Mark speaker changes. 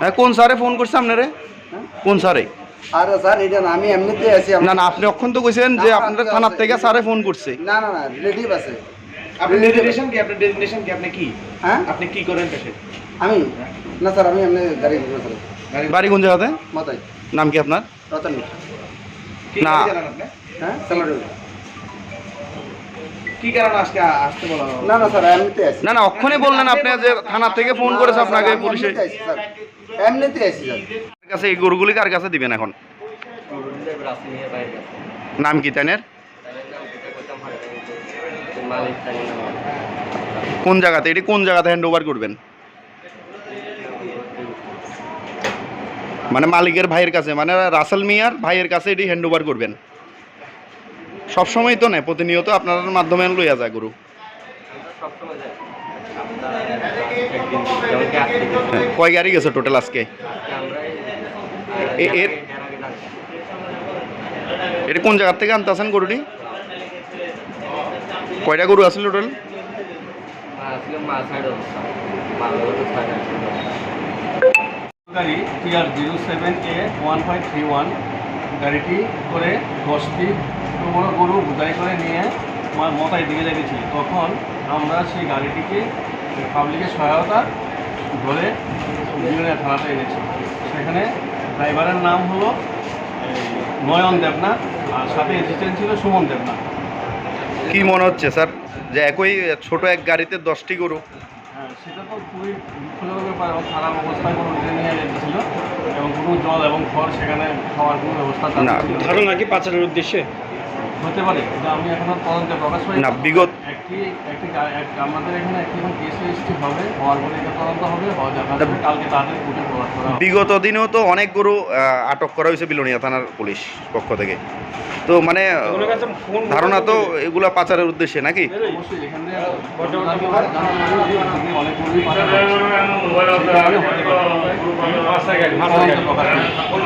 Speaker 1: হ্যাঁ, কোন স্যারে ফোন করছে আপনারে? কোন স্যারে?
Speaker 2: আরে স্যার এটা না, আমি এমনিতেই আছি।
Speaker 1: না না, আপনি অক্ষণ তো কইছেন যে আপনাদের থানার থেকে স্যারে ফোন করছে।
Speaker 2: না না না, রিলেটিভ আছে।
Speaker 3: আপনার ডেজিগনেশন কি? আপনার ডেজিগনেশন কি? আপনি কি?
Speaker 2: হ্যাঁ,
Speaker 3: আপনি কি করেন পেশে?
Speaker 2: আমি না স্যার, আমি এমনি গাড়ি ঘুরে
Speaker 1: বাড়ি কোন জায়গাতে?
Speaker 2: মাথায়।
Speaker 1: নাম কি আপনার?
Speaker 2: রতন।
Speaker 3: কি
Speaker 1: না।
Speaker 3: গাড়ি চালান আপনি?
Speaker 2: হ্যাঁ, সালাডু।
Speaker 3: কি কারণে আজকে আসতে বলা হলো?
Speaker 2: না না স্যার, এমনিতে আছি।
Speaker 1: না না, অক্ষণে বললেন আপনি যে থানা থেকে ফোন করেছে আপনাকে পুলিশে।
Speaker 2: এমনিতে আছি স্যার, এমনিতে আছি স্যার।
Speaker 1: কার কাছে এই গরুগুলি কার কাছে দিবেন এখন? নাম কি তাইনের? কোন জায়গাতে, এটি কোন জায়গাতে হ্যান্ড ওভার করবেন? মানে মালিকের ভাইয়ের কাছে, মানে রাসেল মিয়ার ভাইয়ের কাছে এটি হ্যান্ড ওভার করবেন? সবসময় তো নেই, প্রতিনিয়ত আপনার মাধ্যমে লইয়া যায় গরু। কয় গাড়ি গেছে টোটাল আজকে? এর এটা কোন জায়গার থেকে আনতে আসেন গরুটি? কয়টা গরু আসলে টোটাল?
Speaker 4: গাড়ি টিআর 07A1531 গাড়িটি করে 10টি বড় গরু বোঝাই করে নিয়ে আমার মতাই দিকে লেগেছিল। তখন আমরা সেই গাড়িটিকে পাবলিকের সহায়তা ধরে বেলোনিয়া থানাতে এনেছি। সেখানে ড্রাইভারের নাম হলো নয়ন দেবনাথ, আর সাথে অ্যাসিস্ট্যান্ট ছিল সুমন দেবনাথ।
Speaker 1: কি মনে হচ্ছে স্যার যে একই ছোট এক গাড়িতে 10টি গরু?
Speaker 4: হ্যাঁ, সেটা তো খুবই দুঃখজনক ব্যাপার এবং খারাপ অবস্থায় কোনো নিয়ে যেতেছিল এবং কোনো জল এবং খড় সেখানে খাওয়ার কোনো ব্যবস্থা
Speaker 1: না,
Speaker 3: ধারণা কি পাচারের উদ্দেশ্যে
Speaker 4: হতে পারে, কিন্তু আমি এখনো তদন্তে প্রকাশ পাই
Speaker 1: না, বিগত
Speaker 4: আমাদের এখানে একটি কেস রেজিস্ট্রি হবে, হওয়ার পরে এটা তদন্ত হবে, হওয়া দেখা যাবে কালকে তাদের কোর্টে প্রকাশ করা হবে।
Speaker 1: বিগত দিনেও তো অনেক গরু আটক করা হয়েছে বিলোনিয়া থানার পুলিশ পক্ষ থেকে। তো মানে ধারণা তো এগুলা পাচারের উদ্দেশ্যে নাকি?
Speaker 4: অবশ্যই এখানে অনেক গরুই পাচার হচ্ছে।